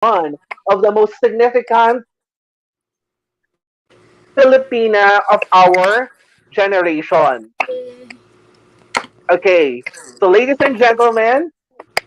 one of the most significant Filipina of our generation. Okay, so ladies and gentlemen,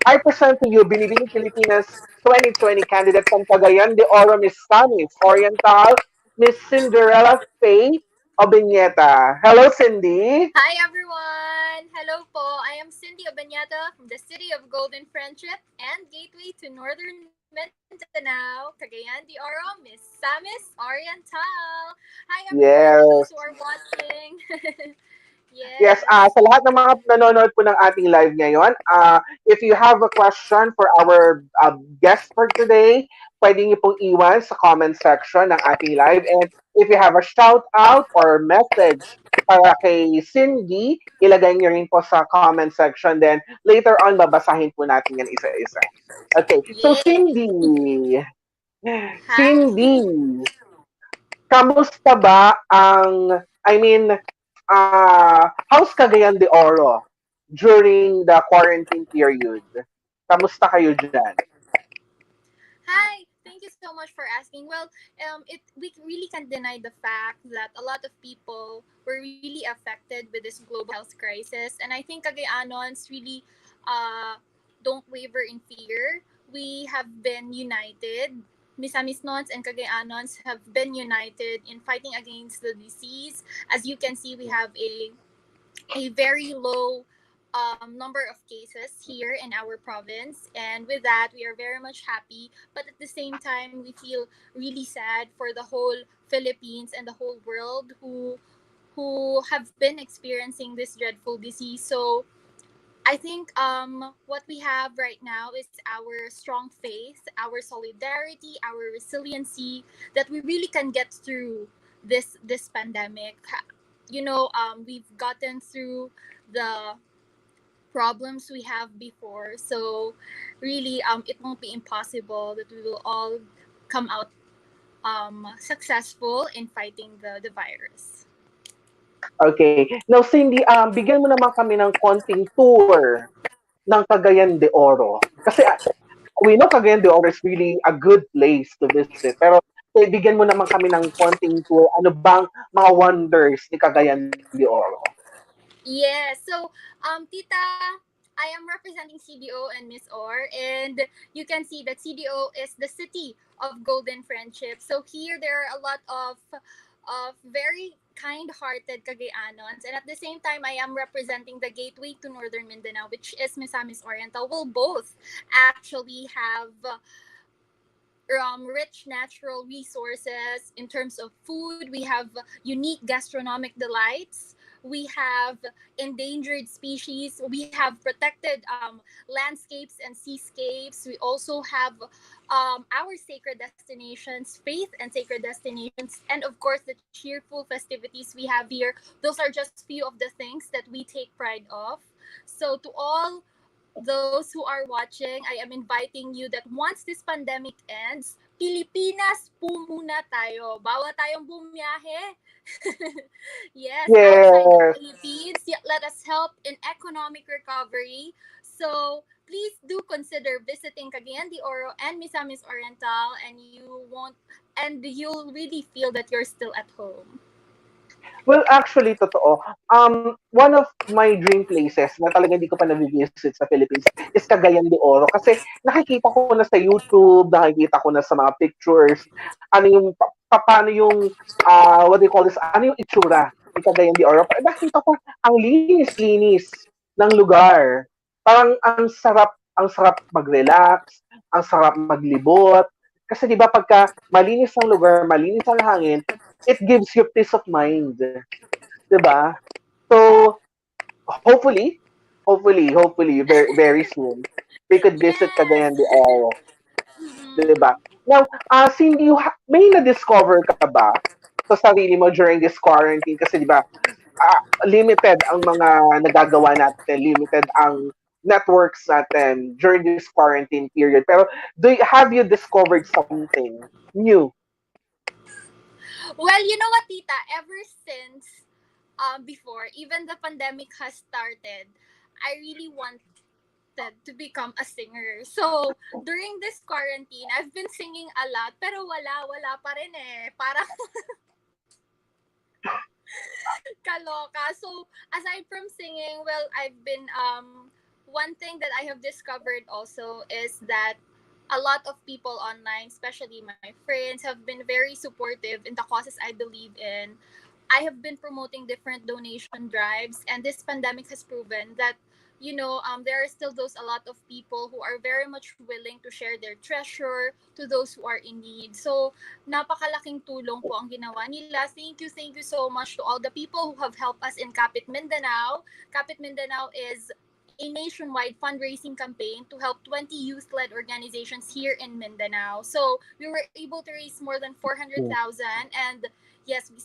I present to you Binibining Pilipinas 2020 candidate from Cagayan de Oro, Miss Samis Oriental, Miss Cinderella Faye Obeñita. Hello, Cindy. Hi everyone! Hello po, I am Cindy Obeñata from the City of Golden Friendship and Gateway to Northern Mindanao, Cagayan de Oro, Miss Samis Oriental. Hi everyone, to those who are Yes. watching. Yes, Yes. sa lahat ng mga nanonood po ng ating live ngayon, if you have a question for our guest for today, pwede niyo pong iwan sa comment section ng ating live. And if you have a shout out or message para kay Cindy, ilagay niyo rin po sa comment section. Then later on, babasahin po natin yan isa-isa. Okay, so Yeah. Cindy, Hi. Cindy, kamusta ba how's Cagayan de Oro during the quarantine period? Kamusta kayo dyan? Hi. Thank you so much for asking. Well, we really can't deny the fact that a lot of people were really affected with this global health crisis, and I think Cagayanons really uh, don't waver in fear. We have been united. Misamisnots and Cagayanons have been united in fighting against the disease. As you can see, we have a very low number of cases here in our province, and with that we are very much happy, but at the same time we feel really sad for the whole Philippines and the whole world who have been experiencing this dreadful disease. So I think what we have right now is our strong faith, our solidarity, our resiliency, that we really can get through this pandemic. We've gotten through the problems we have before, so really, it won't be impossible that we will all come out successful in fighting the virus. Okay. Now, Cindy, bigyan mo naman kami ng konting tour ng Cagayan de Oro. Kasi we know Cagayan de Oro is really a good place to visit. Pero bigyan mo naman kami ng konting tour. Ano bang mga wonders ni Cagayan de Oro? Yeah, so Tita, I am representing CDO and Miss Or, and you can see that CDO is the city of golden friendship. So here there are a lot of very kind-hearted Cagayanons, and at the same time I am representing the gateway to Northern Mindanao, which is Misamis Oriental. Will both actually have rich natural resources in terms of food. We have unique gastronomic delights. We have endangered species. We have protected landscapes and seascapes. We also have our sacred destinations, faith and sacred destinations, and of course the cheerful festivities we have here. Those are just few of the things that we take pride of. So to all those who are watching, I am inviting you that once this pandemic ends, Pilipinas po muna tayo. Bawal tayong bumiyahe. Yes, outside the Yes. Philippines, let us help in economic recovery. So please do consider visiting Cagayan de Oro and Misamis Oriental, and you'll really feel that you're still at home. Well, actually, totoo. One of my dream places na talaga hindi ko pa nabivisit sa Philippines is Cagayan de Oro. Kasi nakikita ko na sa YouTube, nakikita ko na sa mga pictures, ano yung, paano yung, what do you call this, ano yung itsura ni Cagayan de Oro. Nakita ko, ang linis-linis ng lugar. Parang ang sarap mag-relax, ang sarap maglibot. Kasi di ba pagka malinis ang lugar, malinis ang hangin, it gives you peace of mind. 'Di ba? So, hopefully, hopefully, very, very soon, we could visit Cagayan de Yes. Oro. 'Di Mhm. ba? Now, Cindy, may na-discover ka ba sa sarili mo during this quarantine? Kasi di ba, limited ang mga nagagawa natin, limited ang networks natin during this quarantine period. Pero, have you discovered something new? Well, you know what, Tita? Ever since before, even the pandemic has started, I really want wanted to become a singer. So, during this quarantine, I've been singing a lot, pero wala pa rin eh. Parang kaloka. So, aside from singing, well, I've been, one thing that I have discovered also is that a lot of people online, especially my friends, have been very supportive in the causes I believe in. I have been promoting different donation drives, and this pandemic has proven that there are still those a lot of people who are very much willing to share their treasure to those who are in need. So, napakalaking tulong po ang ginawa nila. Thank you so much to all the people who have helped us in Kapit Mindanao. Kapit Mindanao is a nationwide fundraising campaign to help 20 youth-led organizations here in Mindanao. So, we were able to raise more than 400,000, and yes, we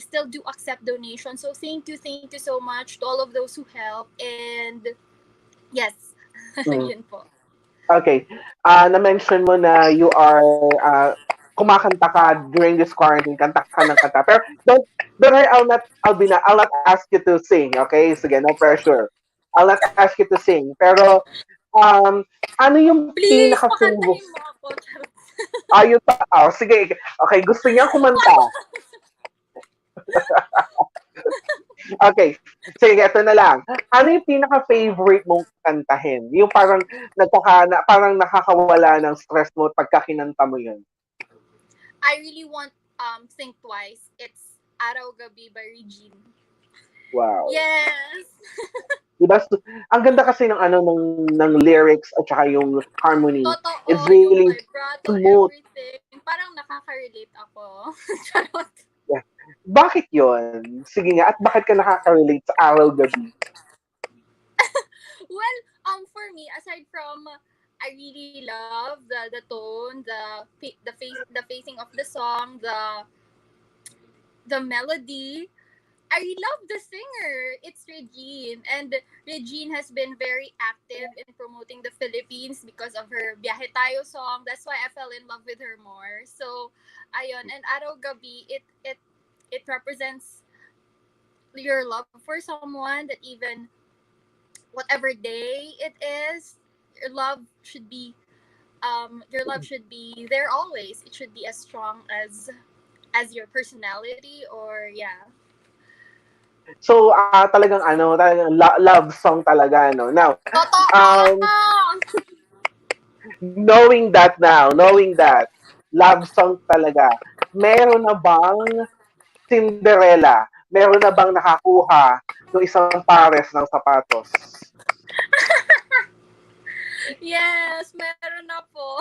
still do accept donations. So thank you so much to all of those who help. And yes, Mm. yun po. Okay. Na-mention mo na you are kumakanta ka during this quarantine, kanta ka ng kanta. Pero don't worry, I'll not ask you to sing, okay? Sige, no pressure. I'll not ask you to sing. Pero um ano yung Please, pinaka-favorite? pakantahin mo ako. Sige. Okay, gusto niya kumanta. Okay. Sige, ito na lang. Ano yung pinaka-favorite mong kantahin? Yung parang nakakawala ng stress mo pagka kinanta mo yun. I really want Think Twice. It's Araw Gabi by Regine. Wow. Yes. Diba? Ang ganda kasi ng lyrics at saka yung harmony. It's Totoo, yung really vibrato, smooth. everything. Parang nakaka-relate ako. Charot. Yeah. Bakit yon? Sige nga, at bakit ka nakaka-relate sa Araw Gabi? Well, for me, aside from I really love the tone, the facing of the song, the melody. I love the singer. It's Regine, and Regine has been very active in promoting the Philippines because of her Biyahe Tayo song. That's why I fell in love with her more. So, ayun. And Araw Gabi, it represents your love for someone, that even whatever day it is, your love should be there always. It should be as strong as your personality, or yeah. So, talagang love song talaga, no? Now, um, Totoo! knowing that, love song talaga, meron na bang Cinderella? Meron na bang nakakuha ng isang pares ng sapatos? Yes, meron na po.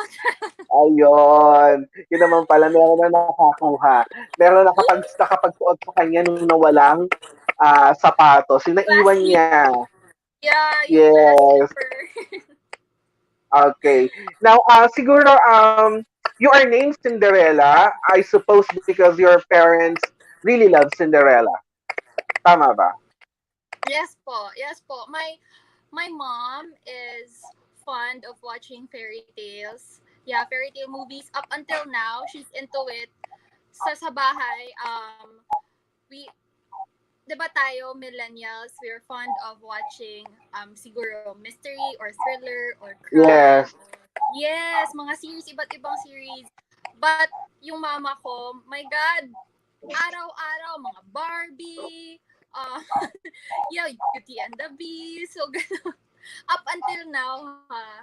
Ayun. Yun naman pala, meron na nakakuha. Meron na nakapagsuot sa kanya nung nawalang sapatos. Yung Last naiwan slip. niya. Yeah, yung last Yes. slipper. Okay. Now, siguro, you are named Cinderella, I suppose because your parents really love Cinderella. Tama ba? Yes po. Yes po. My mom is fond of watching fairy tales. Yeah, fairy tale movies. Up until now, she's into it. Sa bahay, we, diba tayo, millennials, we're fond of watching, siguro, mystery or thriller or crime. Yes. Yes, mga series, iba't ibang series. But, yung mama ko, my God, araw-araw, mga Barbie, yeah, Beauty and the Beast, so gano'n. Up until now, ha?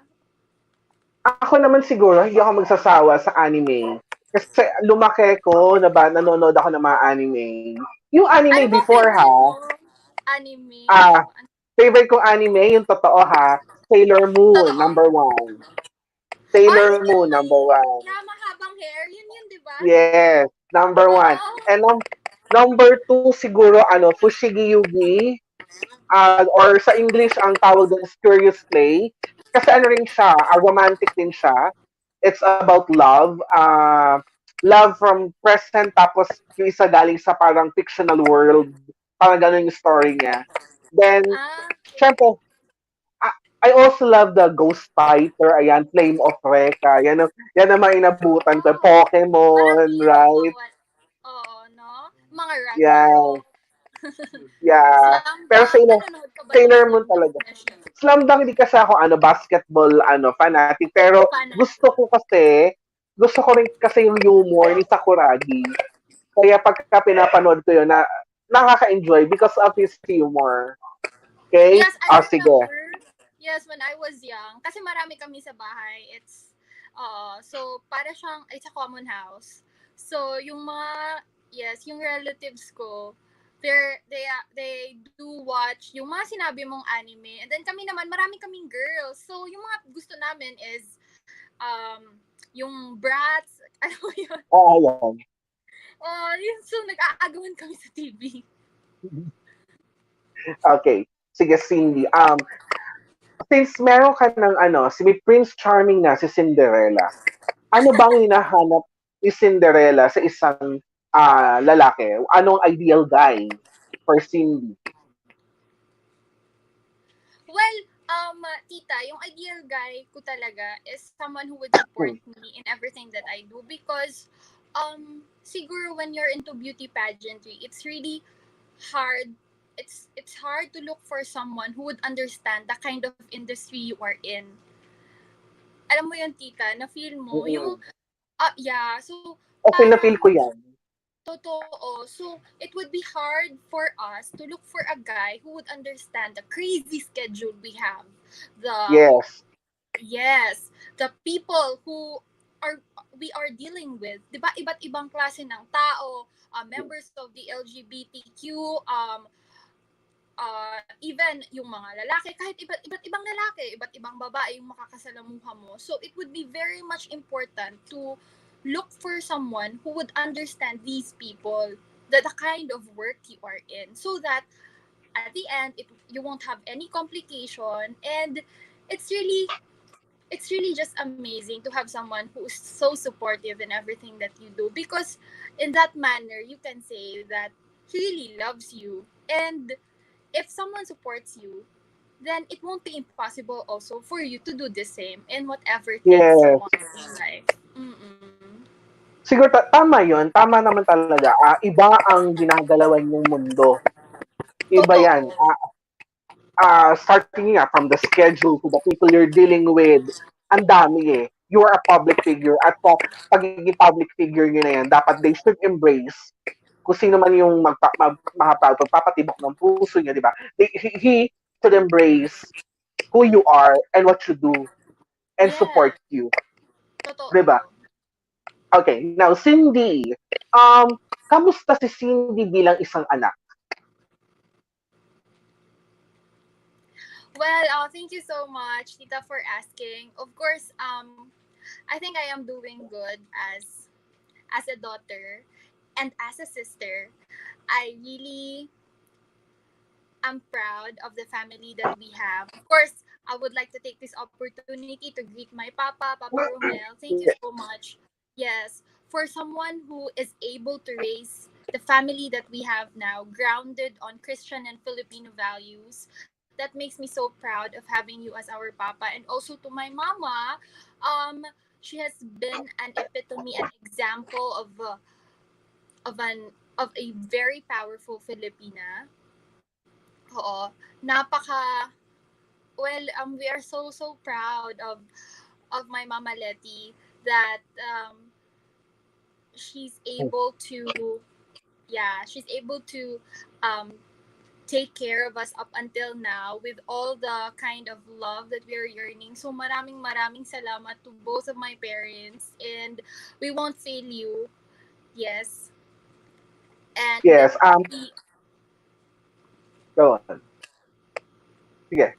Ako naman siguro, hindi ako magsasawa sa anime. Kasi lumaki ko, nanonood ako ng mga anime. Yung anime Ano ba before, ha? favorite mo? Anime? Favorite kong anime, yung totoo, ha? Sailor Moon, Totoo? number 1. Yun Sailor yung Moon, may number 1. mahabang hair. Yun, di ba? Yes, number 1. Oo. And number 2, siguro, Fushigi Yugi. Or sa English, ang tawag doon is Curious Play. Kasi rin siya, romantic din siya. It's about love. Love from present, tapos yung isa galing sa parang fictional world. Parang ganun yung story niya. Then, Ah, syempre, I also love the Ghost Fighter, ayan, Flame of Recca. Yan ang mga inabutan ko. parang Pokemon, hero right? mo. Oo, no? Mga Yeah. Ragnarok. Yeah. Slam Pero Dunk, nanonood ka ba ng Sailor Slam Moon Dunk talaga. session? Slam Dunk, hindi kasi ako basketball fanatic, pero Fanatic. gusto ko kasi gusto ko rin kasi yung humor ni Sakuragi. Kaya pagka pinapanood ko yun, nakaka-enjoy because of his humor. Okay? Yes, I Sige. remember. Yes, when I was young. Kasi marami kami sa bahay. So, para siyang, it's a common house. So, yung mga, yes, yung relatives ko, they do watch yung mga sinabi mong anime. And then kami naman, marami kaming girls. So, yung mga gusto namin is, yung brats, ano mo yun? Oo, yan. Yun, so, nag-aagawan kami sa TV. Okay. Sige, Cindy. Since meron ka ng si may Prince Charming na si Cinderella, ano bang hinahanap ni Cinderella sa isang lalaki? Anong ideal guy for Cindy? Well, tita, yung ideal guy ko talaga is someone who would support Hmm. me in everything that I do because, siguro when you're into beauty pageantry, it's really hard. It's hard to look for someone who would understand the kind of industry you are in. Alam mo yun, tita, na feel mo, yung, Mm-mm. yeah, so, Okay, na-feel parang, ko yan. totoo. So, it would be hard for us to look for a guy who would understand the crazy schedule we have. The Yes. Yes, the people who are we are dealing with, 'di ba? Iba't ibang klase ng tao, members of the LGBTQ, even yung mga lalaki, kahit iba't ibang lalaki, iba't ibang babae yung makakasalamuha mo. So it would be very much important to look for someone who would understand these people, the kind of work you are in, so that at the end you won't have any complication, and it's really it's really just amazing to have someone who is so supportive in everything that you do, because in that manner you can say that he really loves you, and if someone supports you, then it won't be impossible also for you to do the same in whatever things you Yes. want in life. Mm-mm. Siguro tama 'yon. Tama naman talaga. Iba ang ginagalawan yung mundo. Iba 'yan. Totoo. Starting nga from the schedule to the people you're dealing with, ang dami eh. You are a public figure at sa pagiging public figure nyo na yan, dapat they should embrace kung sino man yung magpapatibok ng puso niya, di ba? He should embrace who you are and what you do and Yeah. support you. Di ba? Totoo. Okay, now Cindy, kamusta si Cindy bilang isang anak? Well, thank you so much, Tita, for asking. Of course, I think I am doing good as a daughter and as a sister. I really am proud of the family that we have. Of course, I would like to take this opportunity to greet my Papa Romel. Thank you so much. Yes, for someone who is able to raise the family that we have now, grounded on Christian and Filipino values, that makes me so proud of having you as our Papa. And also to my Mama, um, she has been an epitome, an example of a very powerful Filipina. Oo, napaka well, we are so proud of my Mama Letty that she's able to she's able to um take care of us up until now with all the kind of love that we are yearning. So maraming salamat to both of my parents, and we won't fail you. Yes. And Yes, we go on. Sige.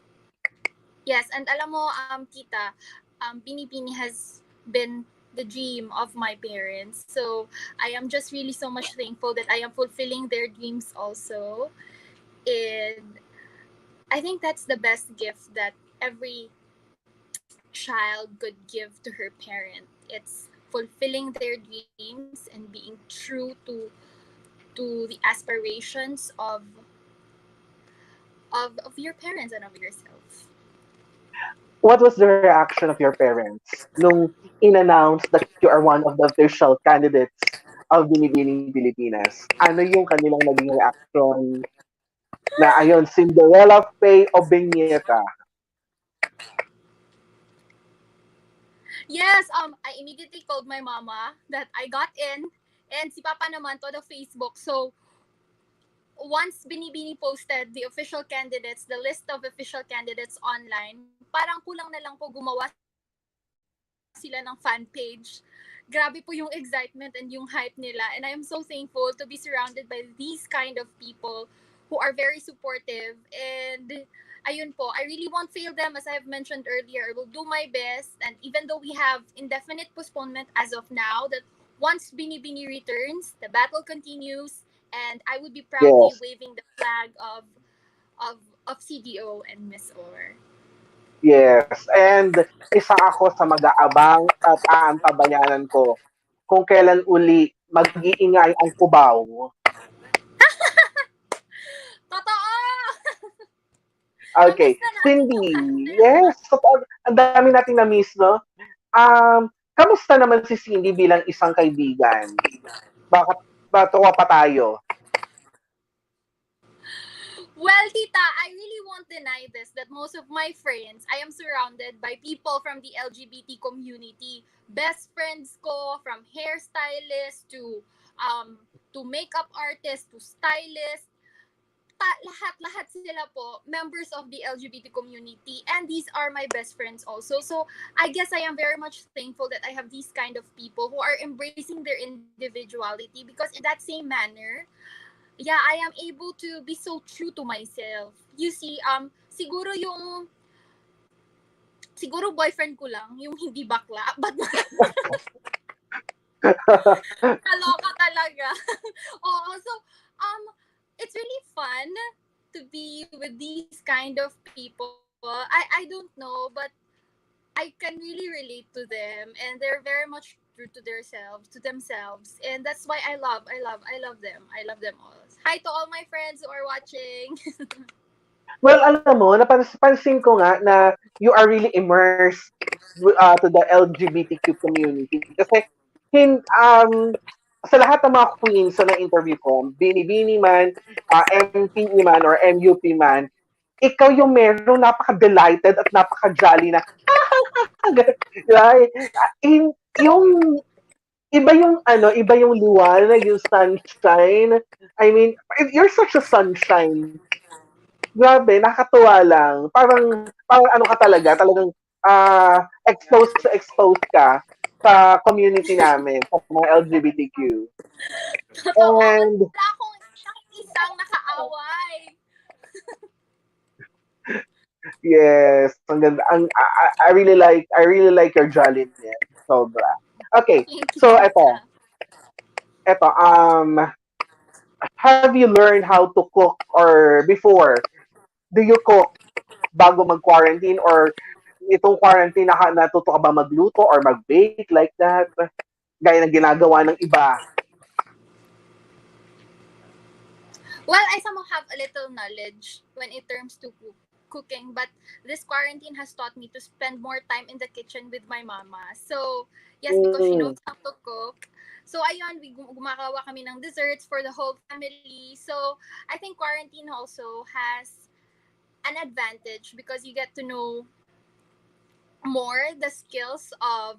Yes, and alam mo, tita, Pinipini has been the dream of my parents. So I am just really so much thankful that I am fulfilling their dreams also. And I think that's the best gift that every child could give to her parent. It's fulfilling their dreams and being true to the aspirations of your parents and of yourself. What was the reaction of your parents nung in-announce that you are one of the official candidates of Binibining Pilipinas? Ano yung kanilang naging reaction? Na ayun, Cinderella Faye Obeñita. Yes, I immediately called my mama that I got in, and si Papa naman to the Facebook. So, once Binibini posted the official candidates, the list of official candidates online, parang kulang na lang po gumawa sila ng fan page. Grabe po yung excitement and yung hype nila. And I am so thankful to be surrounded by these kind of people who are very supportive. And ayun po, I really won't fail them. As I have mentioned earlier, I will do my best. And even though we have indefinite postponement as of now, that once Binibini returns, the battle continues, and I would be proudly Yes. waving the flag of CDO and Miss Or. Yes. And isa ako sa mag-aabang at aantabayanan ko kung kailan uli mag-iingay ang Cubao. Totoo! Okay. Namiss na natin yung Cindy. anthem. Yes. So, ang dami nating na-miss, no? Kamusta naman si Cindy bilang isang kaibigan? Bakit ba tuwa pa tayo? Well, Tita, I really won't deny this that most of my friends, I am surrounded by people from the LGBT community. Best friends ko, from hairstylist to makeup artist to stylist, lahat sila po members of the LGBT community, and these are my best friends also. So I guess I am very much thankful that I have these kind of people who are embracing their individuality, because in that same manner, yeah, I am able to be so true to myself. You see, siguro boyfriend ko lang yung hindi bakla, but kaloka talaga. Oo, so it's really fun to be with these kind of people. I don't know, but I can really relate to them, and they're very much true to themselves, and that's why I love them. I love them all. Hi to all my friends who are watching. Well, alam mo, napansin ko nga na you are really immersed to the LGBTQ community. Kasi sa lahat ng mga queens na na-interview ko, Bini-Bini man, MPE man, or MUP man, ikaw yung merong napaka-delighted at napaka-jolly na, right? Yung iba yung liwanag, yung sunshine. I mean, you're such a sunshine. Grabe, nakakatuwa lang. Parang ano ka talagang exposed ka sa community namin, sa mga LGBTQ. Totoo, And wala akong isang nakaaway. yes, ang ganda. I really like your jolliness. Sobra. Okay, Thank you, so Tita. eto, have you learned how to cook or before? Do you cook bago mag-quarantine or itong quarantine natuto ka ba magluto or mag-bake like that? Gaya ng ginagawa ng iba. Well, I somehow have a little knowledge when it terms to cooking, but this quarantine has taught me to spend more time in the kitchen with my mama. So, yes, because she knows Mm, how to cook. So, ayun, gumagawa kami ng desserts for the whole family. So, I think quarantine also has an advantage because you get to know more the skills of,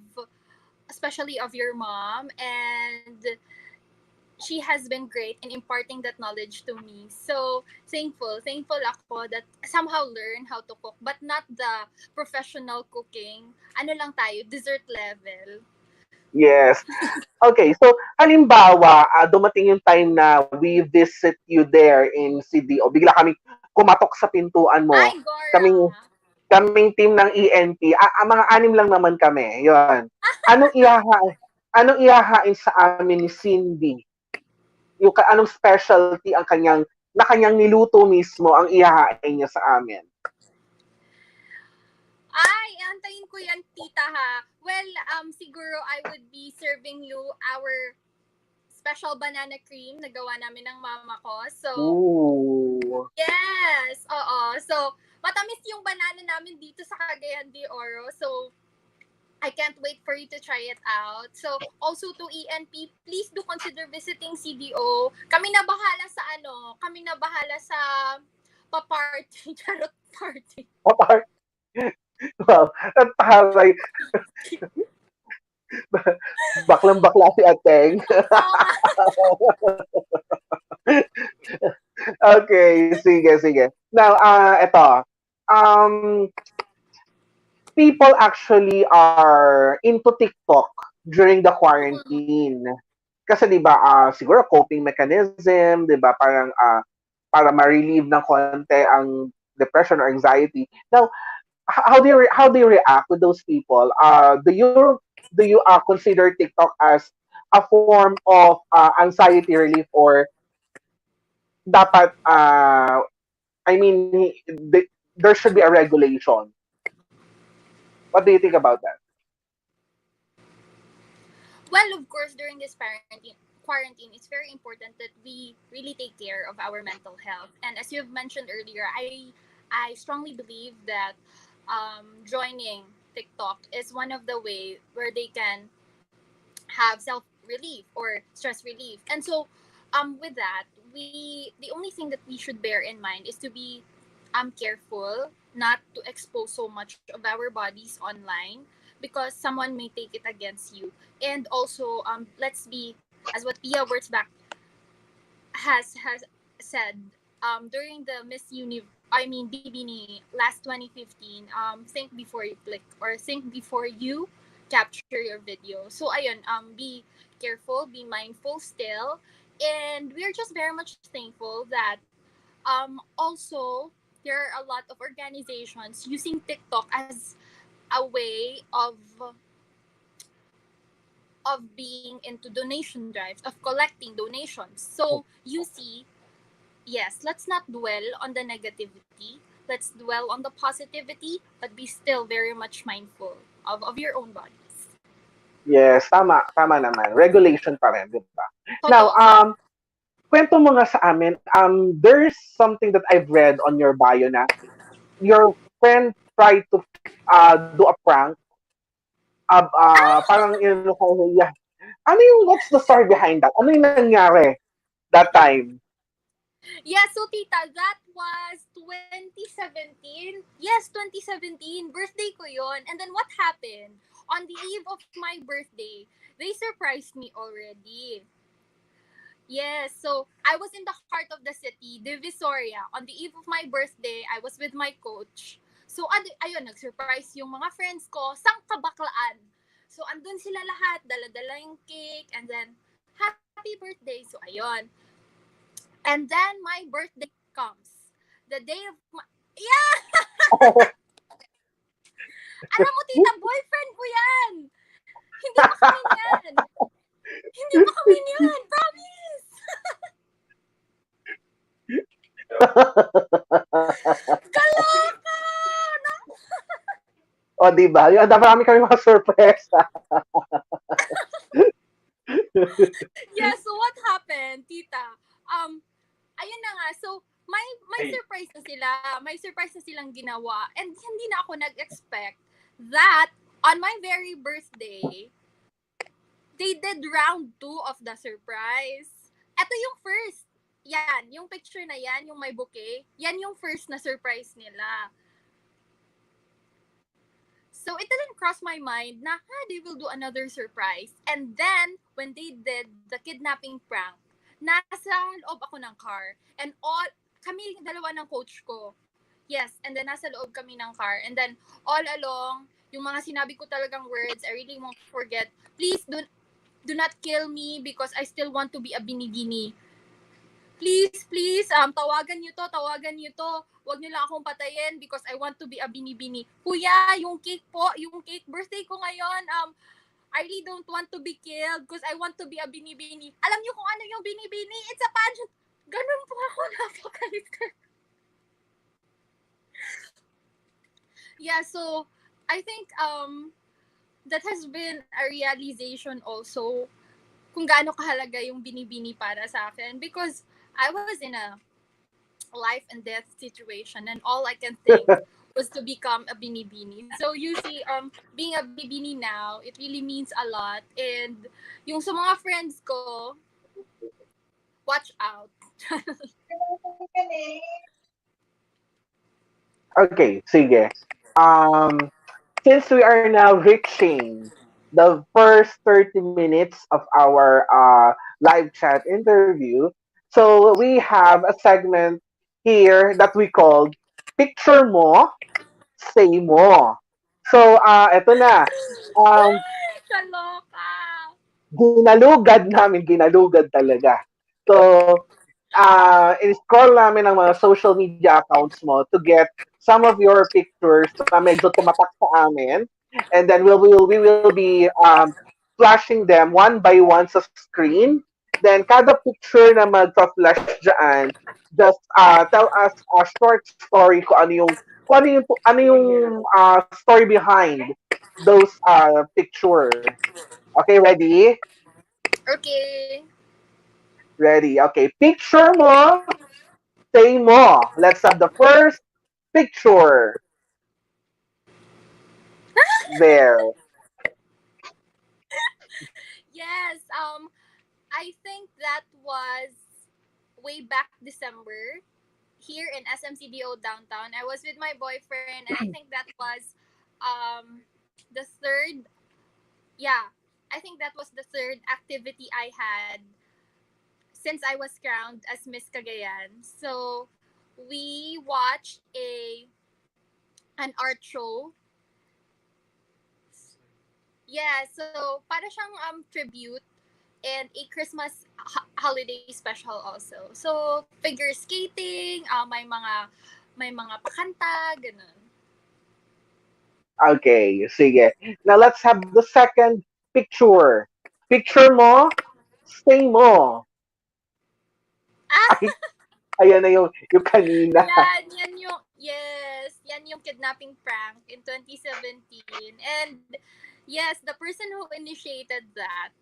especially of your mom, and she has been great in imparting that knowledge to me. So, thankful ako that somehow learn how to cook, but not the professional cooking. Ano lang tayo, dessert level. yes. Okay, so halimbawa, dumating yung time na we visit you there in CDO. Bigla kaming kumatok sa pintuan mo. Ay, Gora! Kaming team ng ENT. Mga anim lang naman kami. 'Yon. Anong ihahain? Anong ihahain sa amin ni Cindy? Anong specialty ang kanyang niluto mismo ang ihahain niya sa amin? Ay, antayin ko yan, tita ha. Well, siguro I would be serving you our special banana cream na gawa namin ng mama ko. So, Ooh. yes! Oo. So, matamis yung banana namin dito sa Cagayan de Oro. So, I can't wait for you to try it out. So, also to ENP, please do consider visiting CDO. Kami na bahala sa pa-party, charot party. Apart, wow, at taray, baklang-bakla si Ateng. Oo nga. Okay, sige, sige. Now, ito. Um, People actually are into TikTok during the Mm, quarantine. Kasi 'di ba, siguro coping mechanism, 'di ba, parang para ma-relieve ng konti ang depression or anxiety. Now, how do you react with those people? Do you consider TikTok as a form of anxiety relief, or dapat I mean there should be a regulation? What do you think about that? Well, of course, during this quarantine, it's very important that we really take care of our mental health. And as you've mentioned earlier, I strongly believe that joining TikTok is one of the way where they can have self relief or stress relief. And so, with that, the only thing that we should bear in mind is to be careful not to expose so much of our bodies online because someone may take it against you. And also, let's be, as what Pia Wurtzbach has said during the Miss Bibini last 2015, think before you click or think before you capture your video. So ayun, be careful, be mindful still, and we're just very much thankful that also there are a lot of organizations using TikTok as a way of being into donation drives, of collecting donations. So you see, yes, let's not dwell on the negativity. Let's dwell on the positivity, but be still very much mindful of your own bodies. Yes, tama, tama naman. Regulation pa rin, 'di ba? Now, Totoo. kwento mo nga sa amin, there's something that I've read on your bio na your friend tried to do a prank, parang yeah. What's the story behind that? Ano yung nangyari that time? Yeah, so tita, that was 2017. Yes, 2017. Birthday ko yon. And then what happened? On the eve of my birthday, they surprised me already. Yes, so I was in the heart of the city, Divisoria. On the eve of my birthday, I was with my coach. So, ayun, nag-surprise yung mga friends ko, sang kabaklaan. So, andun sila lahat, dala-dala yung cake, and then, happy birthday. So, ayun. And then, my birthday comes. The day of my... Yeah! Alam mo, tita, boyfriend ko yan! Hindi pa kami niyan! Hindi pa kami niyan! Promise! Kaloka! O, di ba? Marami kami mga sorpresa. Yeah, so what happened, tita? Ayun na nga. So, may surprise na sila. May surprise na silang ginawa. And hindi na ako nag-expect that on my very birthday, they did round 2 of the surprise. Ito yung first. Yan, yung picture na yan, yung may bouquet, yan yung first na surprise nila. So it didn't cross my mind na they will do another surprise. And then, when they did the kidnapping prank, nasa loob ako ng car. And kami dalawa ng coach ko. Yes, and then nasa loob kami ng car. And then, all along, yung mga sinabi ko talagang words, I really won't forget. Please do not kill me because I still want to be a binibini. Please, tawagan niyo to. Huwag niyo lang akong patayin because I want to be a binibini. Kuya, yung cake po, birthday ko ngayon, I really don't want to be killed because I want to be a binibini. Alam niyo kung ano yung binibini? It's a pageant. Ganun po ako, napakalit. Yeah, so, I think, that has been a realization also kung gaano kahalaga yung binibini para sa akin because I was in a life and death situation and all I can think was to become a binibini. So you see, being a binibini now, it really means a lot. And yung sa mga friends ko, watch out. Okay, sige. Um, since we are now reaching the first 30 minutes of our live chat interview, so we have a segment here that we called Picture Mo, Say Mo. So, eto na. Um, Ay, kaloka! ginalugad talaga. So, in-scroll namin ang mga social media accounts mo to get some of your pictures na medyo tumatak sa amin. And then we will be flashing them one by one sa screen. Then, kada picture na magpa-flash dyan, just tell us a short story kung ano yung story behind those picture. Okay, ready? Okay. Ready. Okay, picture mo, say mo. Let's have the first picture. There. Yes, I think that was way back December here in SMCDO downtown. I was with my boyfriend, and I think that was um the third, yeah, I think that was the third activity I had since I was crowned as Miss Cagayan. So we watched a an art show. Yeah, so para siyang tribute and a Christmas holiday special also. So figure skating, may mga pakanta, ganun. Okay, sige. Now let's have the second picture. Picture mo, say mo. Ah, Ay, ayan na yung kanina. yan yung kidnapping prank in 2017. And yes, the person who initiated that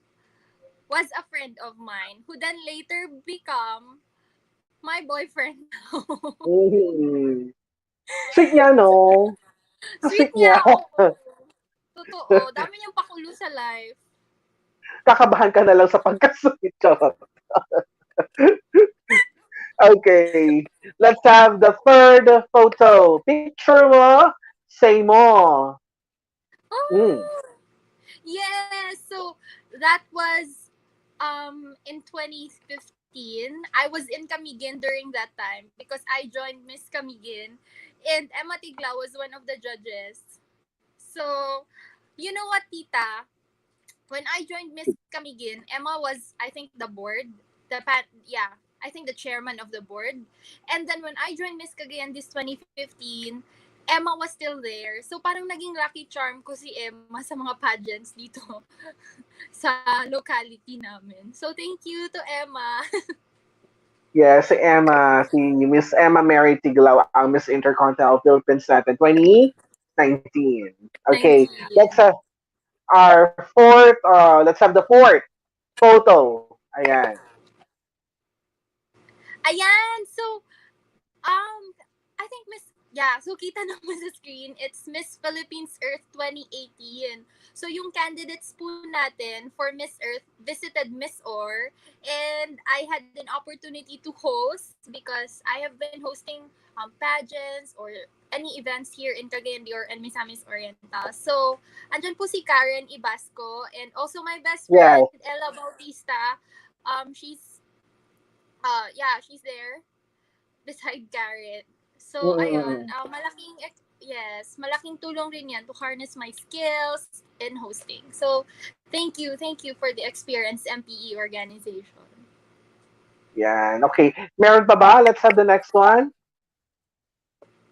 was a friend of mine who then later become my boyfriend now. Mhm. Sweet niya, no? Sweet Sweet niya, niya. oo. Totoo. Dami niyang pakulo sa life. Kakabahan ka na lang sa pagka-sweet. Charot. Okay. Let's have the third photo. Picture mo, say mo. Mm. Oh, yes. So that was in 2015. I was in Camiguin during that time because I joined Miss Camiguin, and Emma Tigla was one of the judges. So, you know what, Tita? When I joined Miss Camiguin, Emma was, I think, the board, yeah, I think the chairman of the board. And then when I joined Miss Cagayan this 2015, Emma was still there. So parang naging lucky charm ko si Emma sa mga pageants dito sa locality namin. So thank you to Emma. Yes, si Emma, si Miss Emma Mary Tiglaw, ang Miss Intercontinental Philippines natin, 2019. Okay, 19. let's have the fourth photo. Ayan. Ayan, so I think so kita naman sa screen, it's Miss Philippines Earth 2018. So yung candidates po natin for Miss Earth visited Miss Or, and I had an opportunity to host because I have been hosting pageants or any events here in Cagayan de Oro and Misamis Oriental. So, andyan po si Karen Ibasco and also my best Yes. friend Ella Bautista. She's there beside Garrett. So, ayun, Mm-mm. malaking tulong rin yan to harness my skills in hosting. So, thank you for the experience, MPE organization. Yan. Okay. Meron pa ba? Let's have the next one.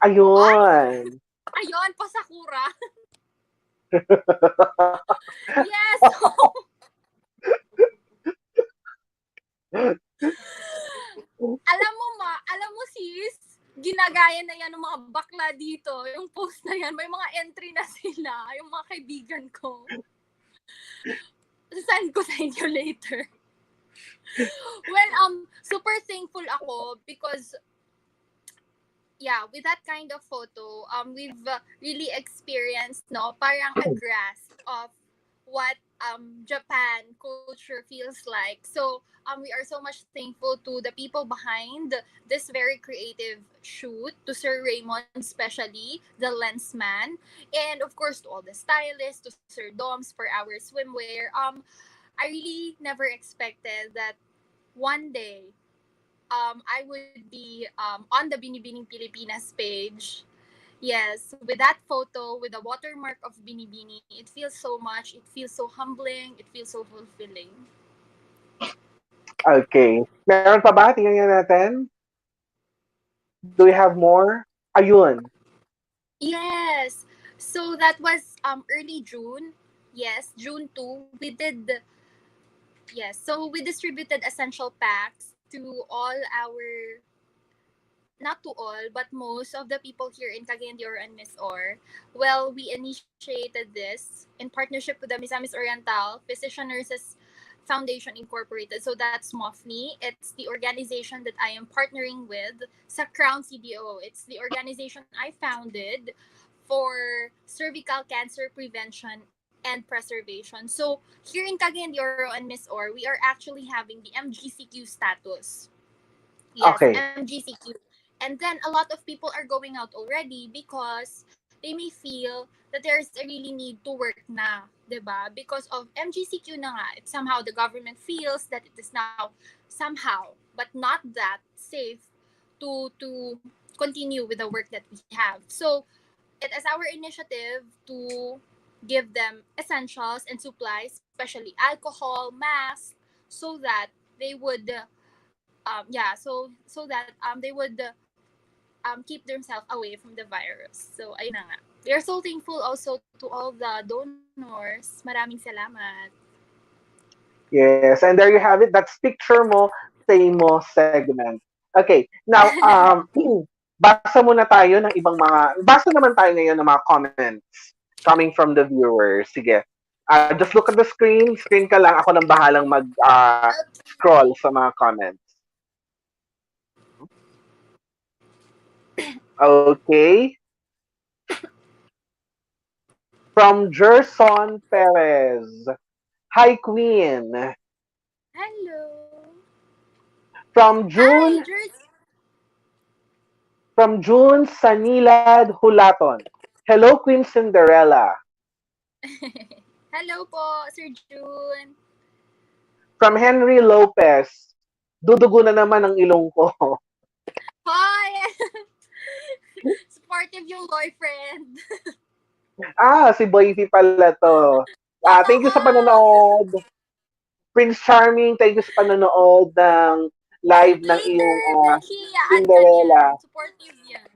Ay, Ayun. ayun, pasakura. Yes, so, alam mo sis, ginagaya na yan ng mga bakla dito. Yung post na yan, may mga entry na sila, yung mga kaibigan ko. Send ko sa inyo later. Well, super thankful ako because with that kind of photo, we've really experienced, no, parang a grasp of what Japan culture feels like. So we are so much thankful to the people behind this very creative shoot, to Sir Raymond especially, the lensman, and of course to all the stylists, to Sir Doms for our swimwear. I really never expected that one day I would be on the Binibining Pilipinas page. Yes, with that photo, with the watermark of Binibini, it feels so much. It feels so humbling. It feels so fulfilling. Okay. Meron pa ba? Tingnan nga natin. Do we have more? Ayun. Yes. So that was early June. Yes, June 2. We did yes. So we distributed essential packs to all our, not to all, but most of the people here in Cagayan de Oro and Miss Or. Well, we initiated this in partnership with the Misamis Oriental Physician Nurses Foundation Incorporated. So that's MOFNI. It's the organization that I am partnering with sa Crown CDO. It's the organization I founded for cervical cancer prevention and preservation. So here in Cagayan de Oro and Miss Or, we are actually having the MGCQ status. Yes, Okay. MGCQ. And then a lot of people are going out already because they may feel that there's a really need to work na, 'di ba? Because of MGCQ na nga, it, somehow the government feels that it is now somehow, but not that safe to continue with the work that we have. So it is our initiative to give them essentials and supplies, especially alcohol, masks, so that they would they would keep themselves away from the virus. So ayun na nga. We are so thankful also to all the donors. Maraming salamat. Yes. And there you have it. That's picture mo, say mo segment. Okay. Now, basa muna tayo ng ibang mga, basa naman tayo ngayon ng mga comments coming from the viewers. Sige. Just look at the screen. Screen ka lang. Ako nang bahalang mag-scroll sa mga comments. Okay. From Gerson Perez. Hi, Queen. Hello. From Hi, June, George. from June Sanilad Hulaton. Hello, Queen Cinderella. Hello po, Sir June. From Henry Lopez. Dudugo na naman ang ilong ko. Hi! Supportive yung boyfriend. Si Boyfie pala to. Thank you Totoo! sa panonood. Prince Charming, thank you sa panonood ng live ng iyong Later, naghihiyaan ka niyan. Cinderella. Supportive yan.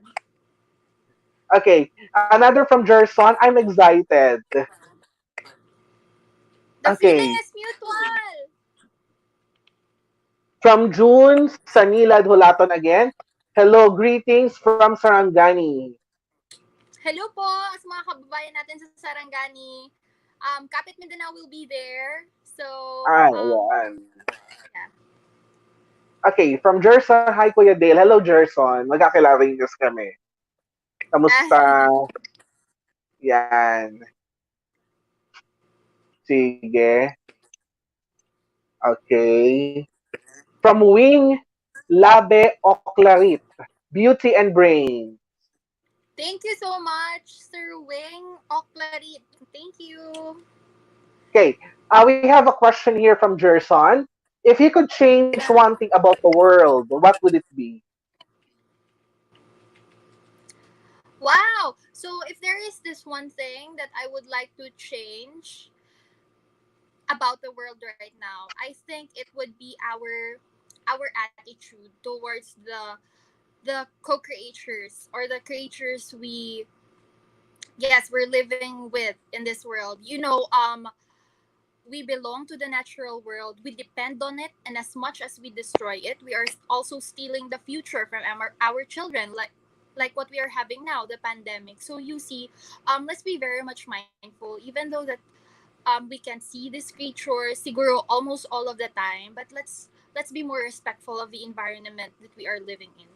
Okay, another from Gerson. I'm excited. The feeling Okay, is mutual. from June Sanilad Hulaton again. Hello, greetings from Sarangani. Hello po sa mga kababayan natin sa Sarangani. Kapit Mindanao will be there. So, Ayan. yeah. Okay, from Gerson. Hi, Kuya Dale. Hello, Gerson. Magkakilarinyos kami. Kamusta? Yan. Sige. Okay. From Wing Labe Oclarit. Beauty and Brain. Thank you so much, Sir Wing Oklarit. Thank you. Okay. We have a question here from Gerson. If you could change one thing about the world, what would it be? Wow. So, if there is this one thing that I would like to change about the world right now, I think it would be our attitude towards the co-creators, or the creatures we're living with in this world. We belong to the natural world. We depend on it, and as much as we destroy it, we are also stealing the future from our children, like what we are having now, the pandemic. So you see, let's be very much mindful, even though that we can see these creatures siguro almost all of the time, but let's be more respectful of the environment that we are living in.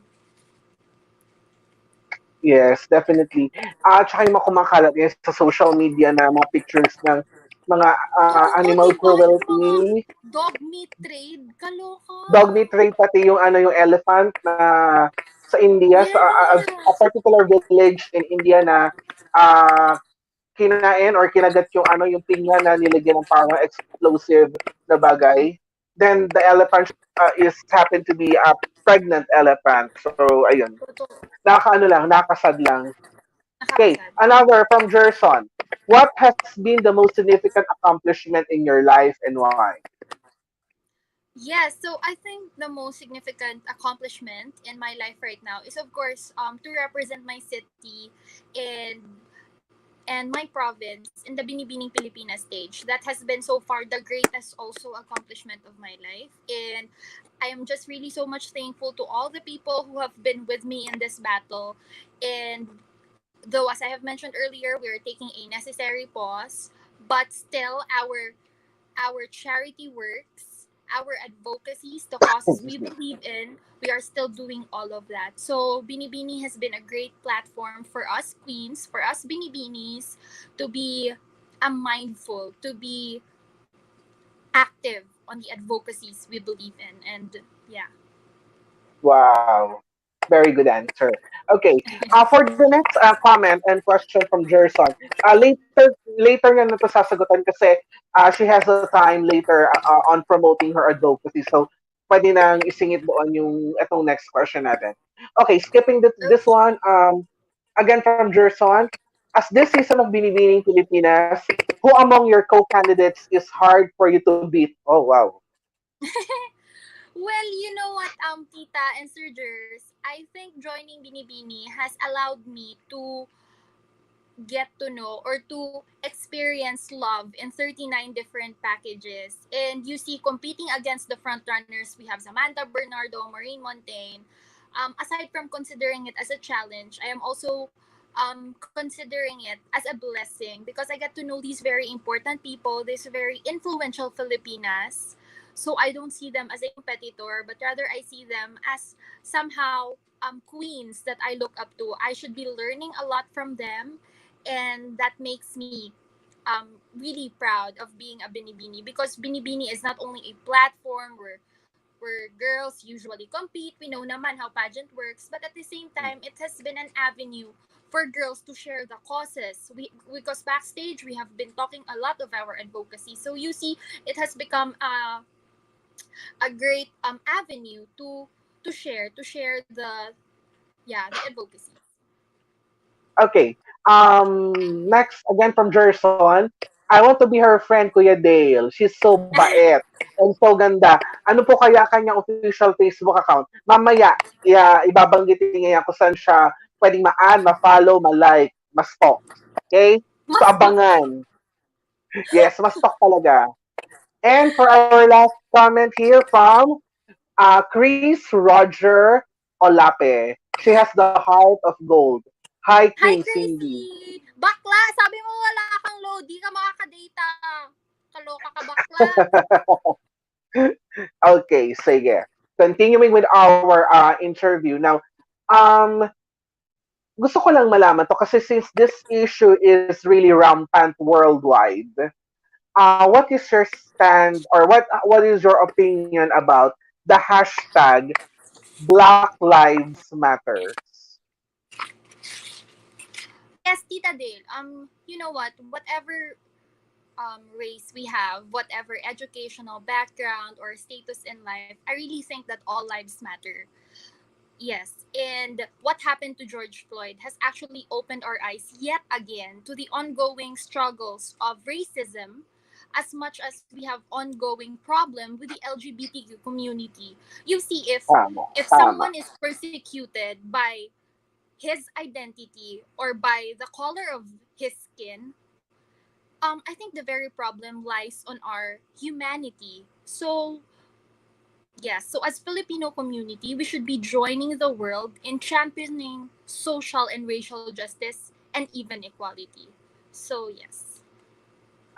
Yes, definitely. Tsaka yung mga kumakalat ngayon sa social media na mga pictures ng mga Oo, animal diba? Yung mga cruelty, dog meat trade, kaloka. dog meat trade, pati yung yung elephant na sa India, sa a Yes. particular village in India na uh, kinain or kinagat yung yung pinya na nilagyan ng parang explosive na bagay. Then the elephant is happened to be a pregnant elephant. So ayun. Totoo. Nakakasad lang. Okay, Nakakasad. another from Gerson. What has been the most significant accomplishment in your life and why? Yes, so I think the most significant accomplishment in my life right now is of course to represent my city and my province in the Binibining Pilipinas stage. That has been so far the greatest also accomplishment of my life. And I am just really so much thankful to all the people who have been with me in this battle. And though as I have mentioned earlier, we are taking a necessary pause, but still our charity works, our advocacies, the causes we believe in, we are still doing all of that. So Binibini has been a great platform for us queens, for us Binibinis, to be mindful, to be active on the advocacies we believe in. And yeah. Wow. Very good answer. Okay. For the next comment and question from Gerson, later niya na to sasagutan kasi she has a time later on promoting her advocacy. So, pwede nang isingit doon yung itong next question natin. Okay, skipping this one. Again from Gerson, as this season of Binibining Pilipinas, who among your co-candidates is hard for you to beat? Oh, wow. Well, you know what, Tita and Surgers, I think joining Binibini has allowed me to get to know or to experience love in 39 different packages. And you see, competing against the front runners, we have Samantha Bernardo, Maureen Montaigne. Aside from considering it as a challenge, I am also considering it as a blessing because I get to know these very important people, these very influential Filipinas. So I don't see them as a competitor, but rather I see them as somehow queens that I look up to. I should be learning a lot from them, and that makes me really proud of being a Binibini because Binibini is not only a platform where girls usually compete. We know naman how pageant works, but at the same time, it has been an avenue for girls to share the causes. Because backstage we have been talking a lot of our advocacy. So you see, it has become a great avenue to share the advocacy. Okay. Next, again from Gerson, I want to be her friend, Kuya Dale. She's so bait and so ganda. Ano po kaya kanyang official Facebook account? Mamaya, ibabanggitin niya kung saan siya pwedeng ma-add, ma-follow, ma-like, ma-stalk. Okay? So, Mas abangan. Yes, ma-stalk talaga. And for our last comment here from Chris Roger Olape. She has the heart of gold. Hi, Hi, Queen Cindy. Gracie! Bakla! Sabi mo wala kang load. Di ka makakadata. Kaloka ka, bakla. Okay, sige. Continuing with our interview. Now, um, gusto ko lang malaman to kasi since this issue is really rampant worldwide, what is your stand or what is your opinion about the hashtag Black Lives Matters? Yes, Tita Dale. You know what? Whatever race we have, whatever educational background or status in life, I really think that all lives matter. Yes, and what happened to George Floyd has actually opened our eyes yet again to the ongoing struggles of racism as much as we have ongoing problem with the LGBTQ community. You see, Tama, if tama. someone is persecuted by his identity or by the color of his skin, I think the very problem lies on our humanity. So yes, so as Filipino community, we should be joining the world in championing social and racial justice and even equality. So yes.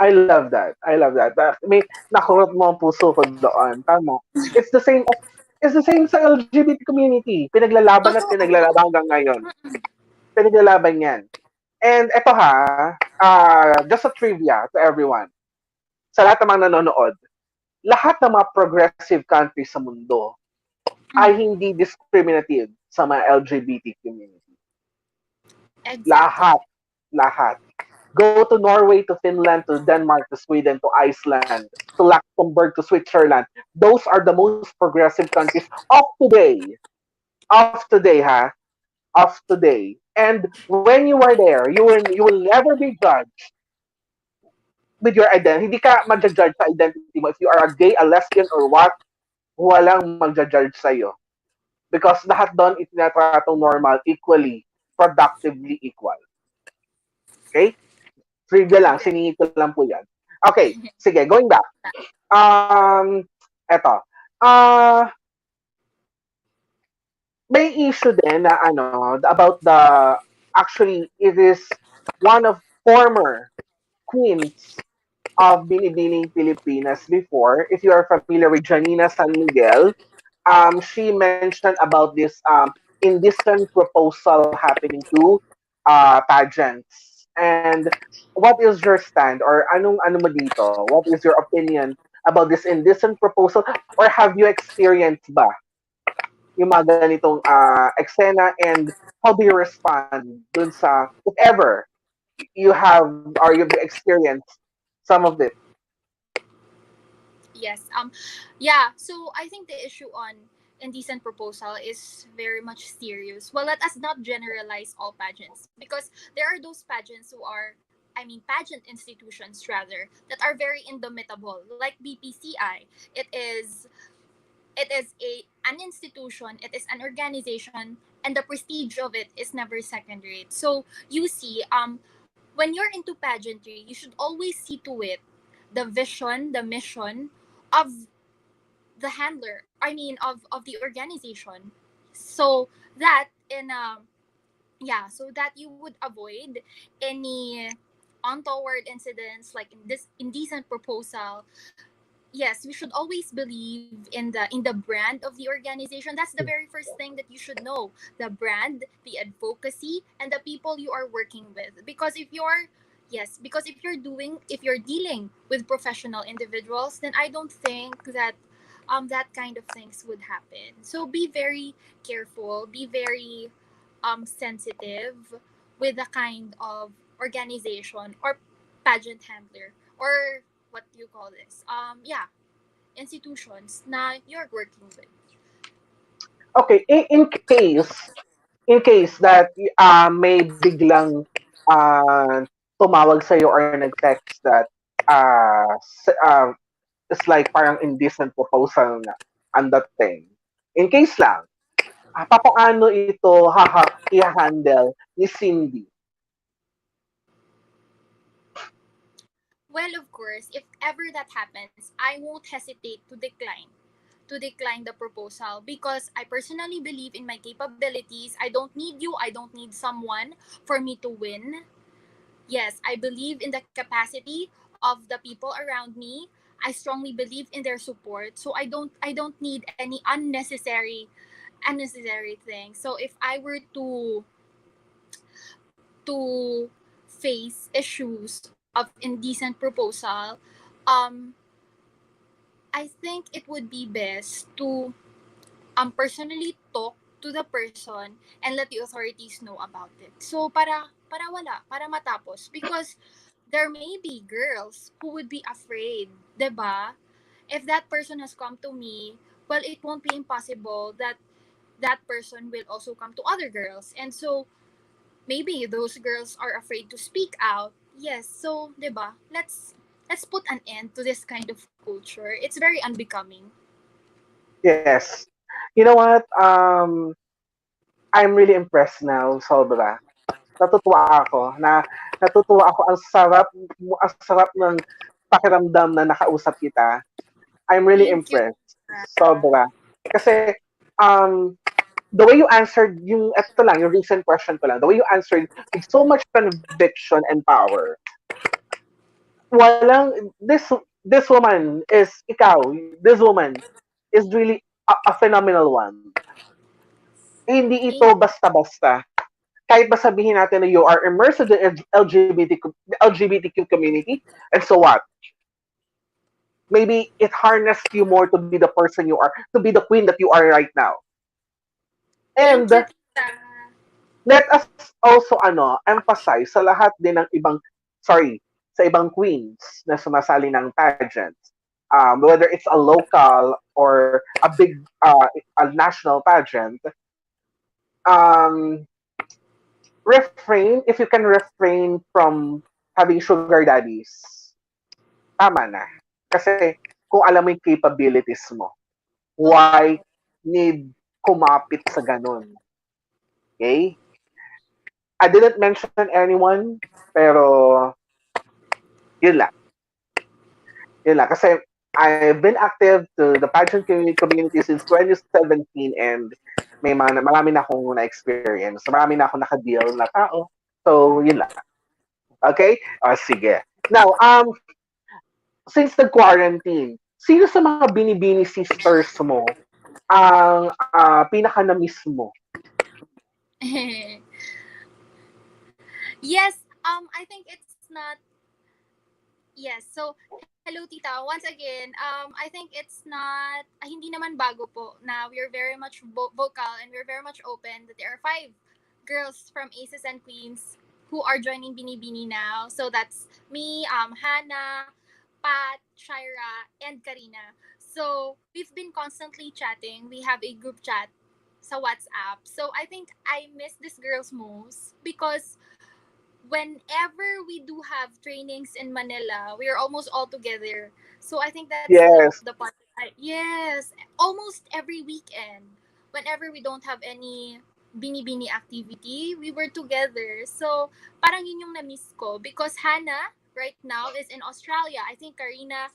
I love that. I love that. May nakurot mo ang puso ko doon. Tama. It's the same sa LGBT community. Pinaglalaban at Totoo. pinaglalaban hanggang ngayon. Pinaglalaban yan. And eto ha, just a trivia to everyone. sa lahat ng mga nanonood, lahat ng mga progressive countries sa mundo ay Mhm. hindi discriminative sa mga LGBT community. Exactly. Lahat. Lahat. Go to Norway, to Finland, to Denmark, to Sweden, to Iceland, to Luxembourg, to Switzerland. Those are the most progressive countries of today. Of today, ha? Of today. And when you are there, you will never be judged with your identity. Hindi ka magja-judge sa identity mo. If you are a gay, a lesbian, or what, walang magja-judge sa'yo. Because lahat doon itinatratong normal, equally, productively equal. Okay? Trivia lang, Exactly. siningit ko lang po yan. Okay, sige, going back. Eto. Uh, may issue din na about actually, it is one of former queens of Binibining Pilipinas before. If you are familiar with Janina San Miguel, she mentioned about this indecent proposal happening to pageants. And what is your stand or ano mo dito? What is your opinion about this indecent proposal or have you experienced ba yung mga ganitong eksena and how do you respond dun sa if ever you have or you've experienced some of it? Yes. Yeah. So I think the issue on indecent proposal is very much serious. Well, let us not generalize all pageants because there are those pageants who are, I mean, pageant institutions rather that are very indomitable, like BPCI. It is an institution. It is an organization, and the prestige of it is never second rate. So you see, when you're into pageantry, you should always see to it the vision, the mission of the handler. I mean, of the organization, so that in yeah, so that you would avoid any untoward incidents like in this indecent proposal. Yes, we should always believe in the brand of the organization. That's the very first thing that you should know: the brand, the advocacy, and the people you are working with. Because if you're yes, because if you're dealing with professional individuals, then I don't think that that kind of things would happen. So be very careful, be very sensitive with the kind of organization or pageant handler or what do you call this? Yeah, institutions na you're working with. Okay, in case that may biglang uh, tumawag sa'yo or nag-text that it's like parang indecent proposal na ang dating. In case lang, papaano ito i-handle ni Cindy? Well, of course, if ever that happens, I won't hesitate to decline the proposal because I personally believe in my capabilities. I don't need you. I don't need someone for me to win. Yes, I believe in the capacity of the people around me. I strongly believe in their support. So I don't need any unnecessary things. So if I were to face issues of indecent proposal, um I think it would be best to personally talk to the person and let the authorities know about it. So para matapos because there may be girls who would be afraid, 'di ba? If that person has come to me, well, it won't be impossible that that person will also come to other girls. And so maybe those girls are afraid to speak out. Yes, so 'di ba? Let's put an end to this kind of culture. It's very unbecoming. Yes. You know what? I'm really impressed now, sobra. Natutuwa ako na natutuwa ako ang sarap ng pakiramdam na nakausap kita. I'm really Thank you. impressed. Sobra. Kasi the way you answered yung ito lang, yung recent question ko lang, the way you answered with so much conviction and power. This woman is this woman is really a phenomenal one. Hindi ito Thank basta-basta. Kahit ba sabihin natin na you are immersed in the LGBTQ community, and so what? maybe it harnessed you more to be the person you are, to be the queen that you are right now. Thank And you, tita. let us also emphasize sa lahat din ng ibang, sorry, sa ibang queens na sumasali ng pageants, whether it's a local or a big a national pageant, um, refrain, if you can refrain from having sugar daddies, tama na. Kasi kung alam mo yung capabilities mo, why Totoo. need kumapit sa ganun? Okay? I didn't mention anyone, pero yun lang. Yun lang. Kasi I've been active to the pageant community since 2017 and marami na akong na-experience. Marami na akong naka-deal na tao. So, yun lang. Okay? Sige. Now, since the quarantine, sino sa mga binibini sisters mo ang pinaka-na-miss mo? Yes, I think it's not. Yes, so hello tita. Once again, I think it's not hindi naman bago po na we're very much vocal and we're very much open that there are five girls from Aces and Queens who are joining Binibini now. So that's me, Hannah, Pat, Shaira, and Karina. So we've been constantly chatting. We have a group chat sa WhatsApp. So I think I miss these girls most because whenever we do have trainings in Manila, we are almost all together. So I think that's Yes. the part. Yes, almost every weekend. Whenever we don't have any bini-bini activity, we were together. So parang yun yung na-miss ko because Hannah right now is in Australia. I think Karina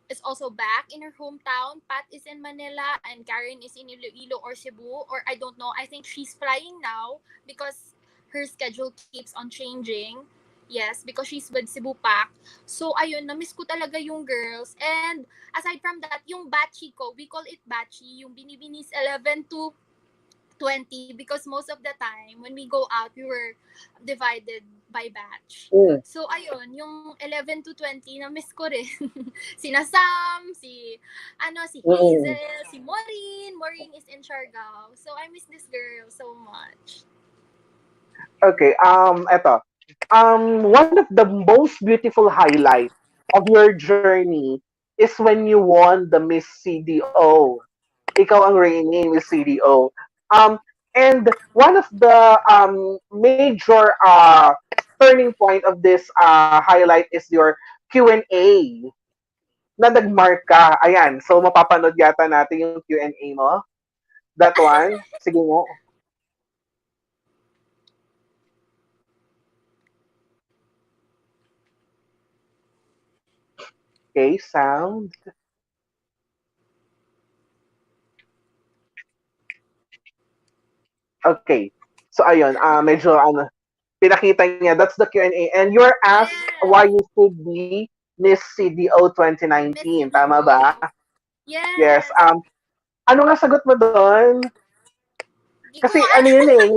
is also back in her hometown. Pat is in Manila and Karen is in Iloilo or Cebu or I don't know. I think she's flying now because her schedule keeps on changing. Yes, because she's with Cebu Pack. So ayun, na-miss ko talaga yung girls. And aside from that, yung batchy ko, we call it batchy, yung binibinis 11 to 20 because most of the time when we go out we were divided by batch. Mm. So ayun, yung 11 to 20 na miss ko rin. Sina Sam, si Mm. Hazel, si Maureen. Maureen is in Siargao. So I miss this girl so much. Okay, eto. One of the most beautiful highlight of your journey is when you won the Miss CDO. Ikaw ang reigning Miss CDO. Um, and one of the major turning point of this highlight is your Q&A na nag-mark ka. Ayan, so mapapanood yata natin yung Q&A mo. That one. Sige mo. Okay, sound. Okay. So ayun, medyo pinakita niya, that's the Q&A. And you're asked why Yes, you should be Miss CDO Miss 2019. Tama ba? CDO. Yes. Yes. Ano nga sagot mo doon? Di ko Kasi ano alam. yun eh,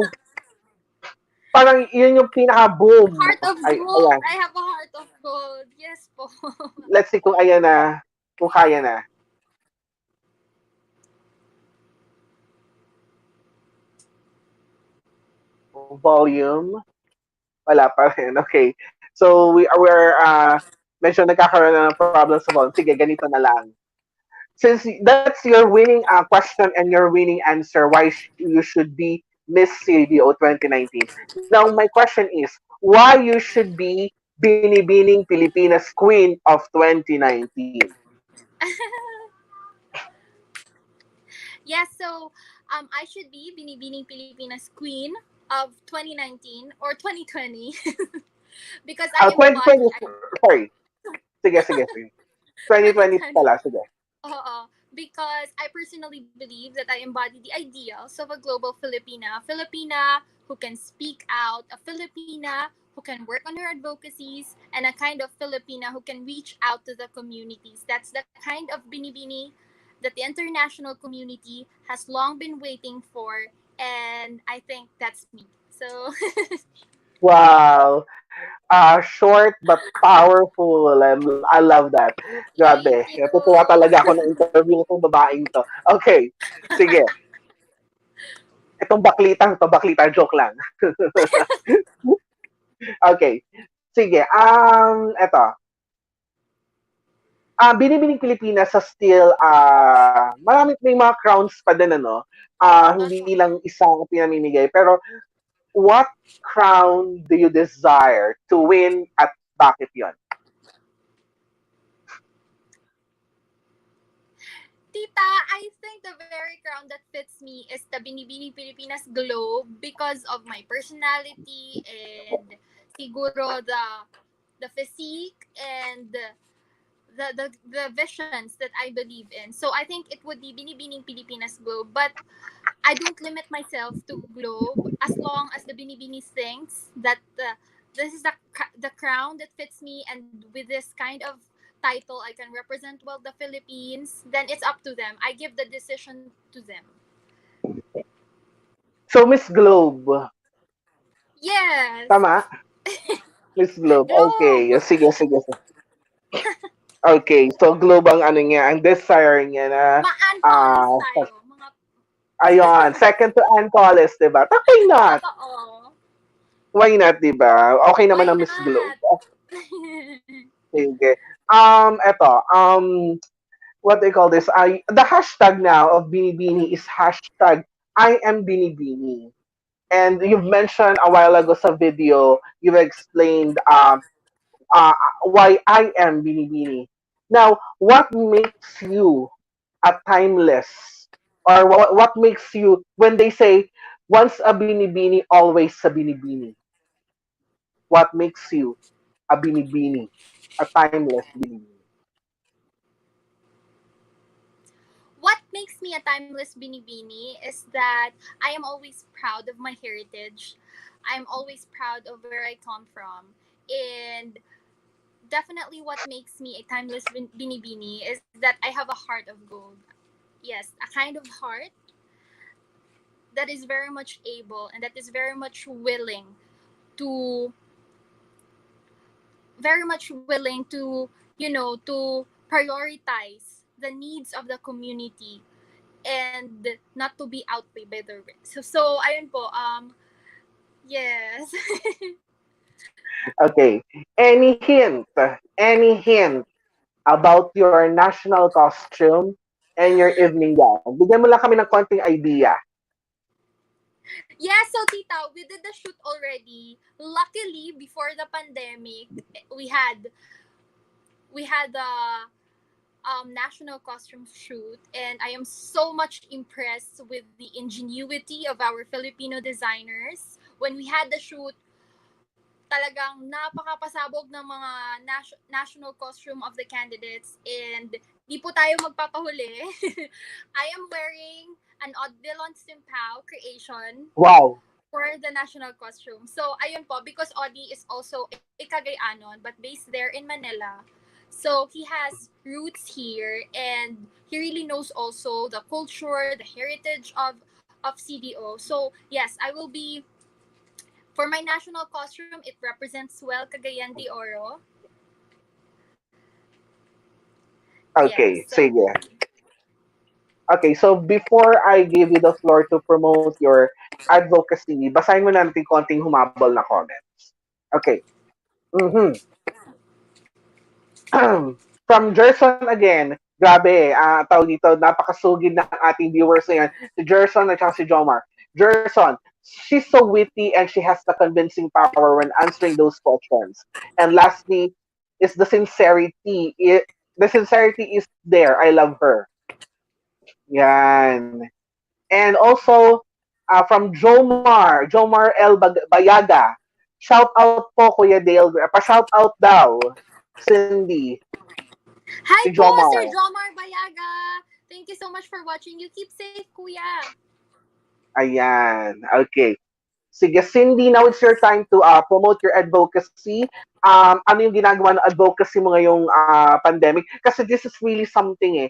parang yun yung pinaka-boom. Heart of Ay, gold. ayan. I have a heart of gold. Yes po. Let's see kung ayan na, kung kaya na. Volume. Wala pa rin. Okay. So, we're medyo nagkakaroon na ng problems sa volume. Sige, ganito na lang. Since that's your winning question and your winning answer, why you should be Miss CDO 2019. Now, my question is, why you should be Binibining Pilipinas Queen of 2019? Yes, so I should be Binibining Pilipinas Queen of 2019 or 2020 because I 2020, embody sorry. Sige. 2020 2020. pala, sige. Because I personally believe that I embody the ideals of a global Filipina. Filipina who can speak out, a Filipina who can work on her advocacies, and a kind of Filipina who can reach out to the communities. That's the kind of binibini that the international community has long been waiting for, and I think that's me. So, Wow. Short but powerful. I love that. Thank Grabe. Natutuwa you. talaga ako na interview itong babaeng to. Okay. Sige. Itong baklitang joke lang. Okay. Sige. Eto. Binibining Pilipinas sa still, may mga crowns pa din, ano? Hindi Uh-huh. lang isang pinamimigay. Pero, what crown do you desire to win at bakit yon? Tita, I think the very crown that fits me is the Binibining Pilipinas Globe because of my personality and siguro the physique and the visions that I believe in. So I think it would be Binibining Pilipinas Globe, but I don't limit myself to Globe as long as the Binibinis thinks that this is the crown that fits me, and with this kind of title I can represent well the Philippines, then it's up to them. I give the decision to them. So, Miss Globe. Yes. Tama? Miss Globe. Okay. Globe. Sige, sige. Okay. So, Globe ang ano niya, ang desire niya na, Ma-Antolis ah, tayo. Mga ayun, second to Ann Collis, diba? Why not? totoo. Why not, diba? Okay naman Why ang Miss Globe. not? Sige. Eto, what they call this? The hashtag now of Binibini is hashtag I am Binibini. And you've mentioned a while ago sa video, you've explained uh, why I am Binibini. Now, what makes you a timeless, or what makes you, when they say once a Binibini, always a Binibini? What makes you a Binibini, a timeless Binibini? What makes me a timeless binibini is that I am always proud of my heritage. I'm always proud of where I come from. And definitely what makes me a timeless binibini is that I have a heart of gold. Yes, a kind of heart that is very much able and that is to very much willing to, to prioritize the needs of the community and not to be outweighed by the risk. So ayun po, yes. Okay. Any hint about your national costume and your evening gown? Bigyan mo lang kami ng konting idea. Yeah, so tita, we did the shoot already. Luckily, before the pandemic, we had the national costume shoot, and I am so much impressed with the ingenuity of our Filipino designers. When we had the shoot, talagang napakapasabog ng mga national costume of the candidates, and di po tayo magpapahuli. I am wearing an Odilon Simpao creation Wow. for the national costume. So, ayun po, because Odi is also a Cagayanon, but based there in Manila. So, he has roots here, and he really knows also the culture, the heritage of CDO. So, yes, I will be, for my national costume, it represents well Cagayan de Oro. Yes, Okay, so, sige. Okay, so before I give you the floor to promote your advocacy, basahin mo natin konting humabol na comments. Okay. Mm-hmm. From Gerson again, grabe, tawag dito, napakasugid ng ating viewers ngayon. Si Gerson at saka si Jomar. Gerson, she's so witty and she has the convincing power when answering those questions. And lastly, is the sincerity. The sincerity is there. I love her. Yan. And also, from Jomar L. Bayaga, shout out po Kuya Dale, pa-shout out daw, Cindy, hi si po, Sir Jomar. Jomar Bayaga! Thank you so much for watching. You keep safe, kuya. Ayan, okay. Sige, Cindy, now it's your time to promote your advocacy. Ano yung ginagawa ng advocacy mo ngayong pandemic? Kasi this is really something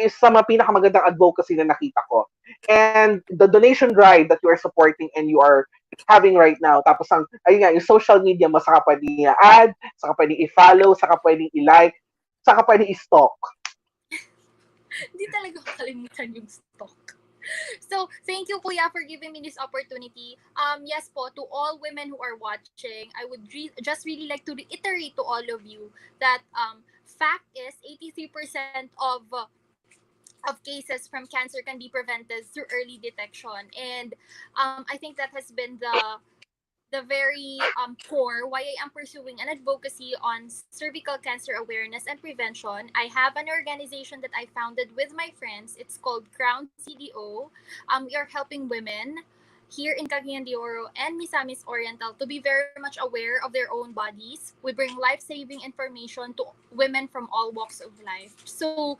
is sa mga pinakamagandang advocacy na nakita ko. And the donation drive that you are supporting and you are having right now, tapos ayun nga, yung social media mo, saka pwede i-add, saka pwede i-follow, saka pwede i-like, saka pwede i-stalk. Hindi talaga makalimutan yung stock. So, thank you, Kuya, for giving me this opportunity. Yes po, to all women who are watching, I would just really like to reiterate to all of you that fact is 83% of cases from cancer can be prevented through early detection. And I think that has been the very core why I am pursuing an advocacy on cervical cancer awareness and prevention. I have an organization that I founded with my friends. It's called Crown CDO. We are helping women here in Cagayan de Oro and Misamis Oriental to be very much aware of their own bodies. We bring life-saving information to women from all walks of life. So,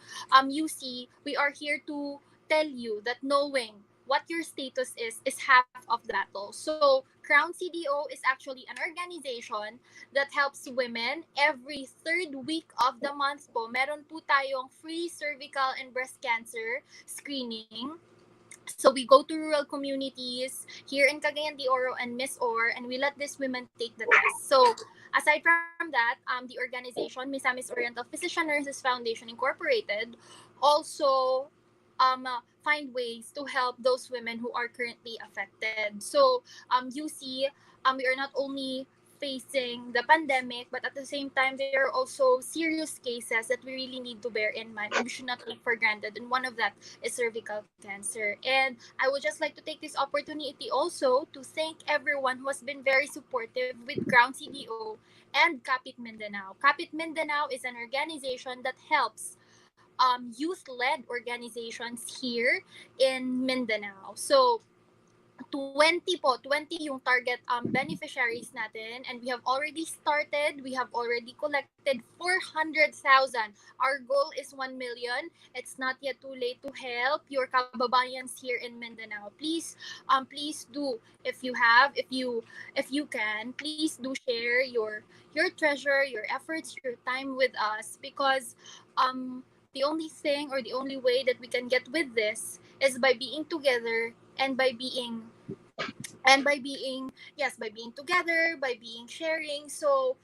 you see, we are here to tell you that knowing what your status is half of the battle. So, Crown CDO is actually an organization that helps women every third week of the month po. Meron po tayong free cervical and breast cancer screening. So we go to rural communities here in Cagayan de Oro and Miss Or, and we let these women take the test. So aside from that, the organization Misamis Oriental Physician Nurses Foundation Incorporated also find ways to help those women who are currently affected. So you see, we are not only facing the pandemic, but at the same time, there are also serious cases that we really need to bear in mind and we should not take for granted. And one of that is cervical cancer. And I would just like to take this opportunity also to thank everyone who has been very supportive with Ground CDO and Kapit Mindanao. Kapit Mindanao is an organization that helps youth-led organizations here in Mindanao. So 20 yung target beneficiaries natin, and we have already started. We have already collected 400,000. Our goal is 1 million. It's not yet too late to help your kababayans here in Mindanao. Please do, if you can, please do share your treasure, your efforts, your time with us, because the only thing or the only way that we can get with this is by being together and by being together, by being sharing. So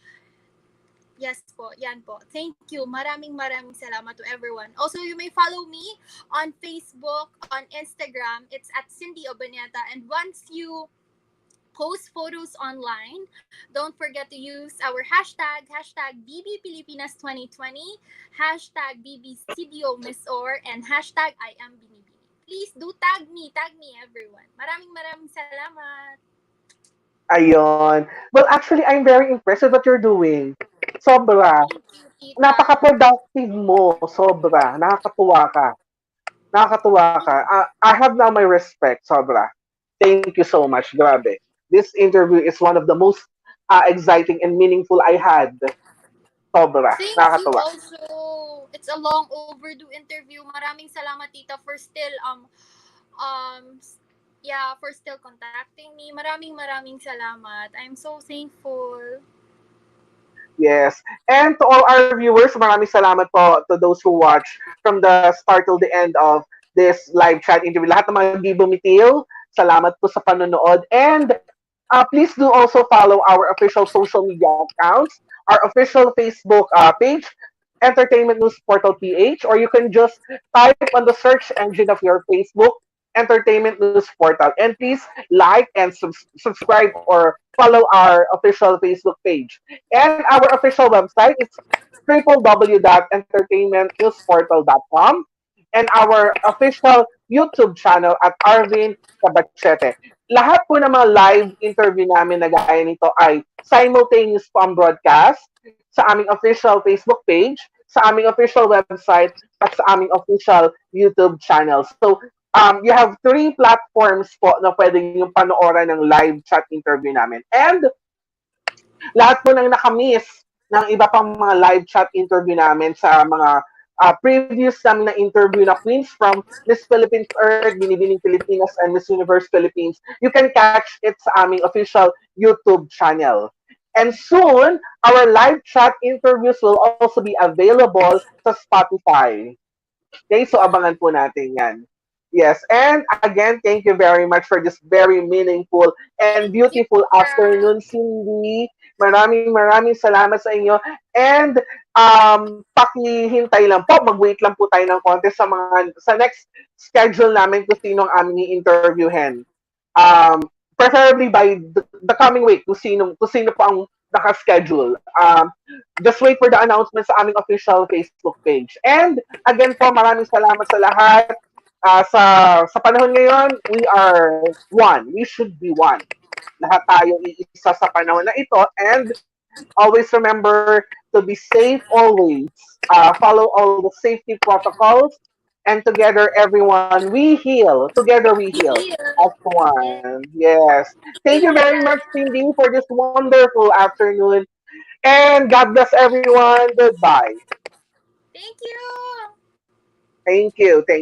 yes po, yan po. Thank you. Maraming salamat to everyone. Also, you may follow me on Facebook, on Instagram. It's at Cindy Obeñita. And once you post photos online, don't forget to use our hashtag BB Pilipinas 2020, hashtag BB CDO Miss Or, and hashtag I am Binibini. Please do tag me everyone. Maraming salamat. Ayun. Well, actually, I'm very impressed with what you're doing. Sobra. Thank you, tita. Napaka-productive mo. Sobra. Nakakatuwa ka. I have now my respect. Sobra. Thank you so much. Grabe. This interview is one of the most exciting and meaningful I had. Sobra. Thank you Nakakatuwa. also. It's a long overdue interview. Maraming salamat, tita, for still for still contacting me. Maraming salamat. I'm so thankful. Yes. And to all our viewers, maraming salamat po to those who watch from the start till the end of this live chat interview. Lahat ng mga gibumitil, salamat po sa panonood. And please do also follow our official social media accounts, our official Facebook page, Entertainment News Portal PH, or you can just type on the search engine of your Facebook, Entertainment News Portal. And please like and subscribe or follow our official Facebook page. And our official website is www.entertainmentnewsportal.com, and our official YouTube channel at Arvin Cabachete. Lahat po ng mga live interview namin na gaya nito ay simultaneous po ang broadcast sa aming official Facebook page, sa aming official website, at sa aming official YouTube channel. So, you have 3 platforms po na pwede yung panoorin ng live chat interview namin. And lahat po ng nakamiss ng iba pang mga live chat interview namin sa mga previous namin na interview na queens from Miss Philippines Earth, Binibining Pilipinas, and Miss Universe Philippines, you can catch it sa aming official YouTube channel. And soon, our live chat interviews will also be available sa Spotify. Okay, so abangan po natin yan. Yes, and again, thank you very much for this very meaningful and Thank you, beautiful Sarah. afternoon, Cindy. Maraming salamat sa inyo. And pakihintay lang po, mag-wait lang po tayo ng konti sa next schedule namin kung sino ang aming i-interviewin. Preferably by the coming week kung sino po ang naka-schedule. Just wait for the announcement sa aming official Facebook page. And again po, maraming salamat sa lahat. Sa panahon ngayon, we are one. We should be one. Lahat tayo iisa sa panahon na ito. And always remember to be safe always. Follow all the safety protocols. And together, everyone, we heal. Together, we heal. Here. As Yes. one. Yes. Thank Thank you you, very much, Sarah. Cindy, for this wonderful afternoon. And God bless everyone. Goodbye. Thank you. Thank you. Thank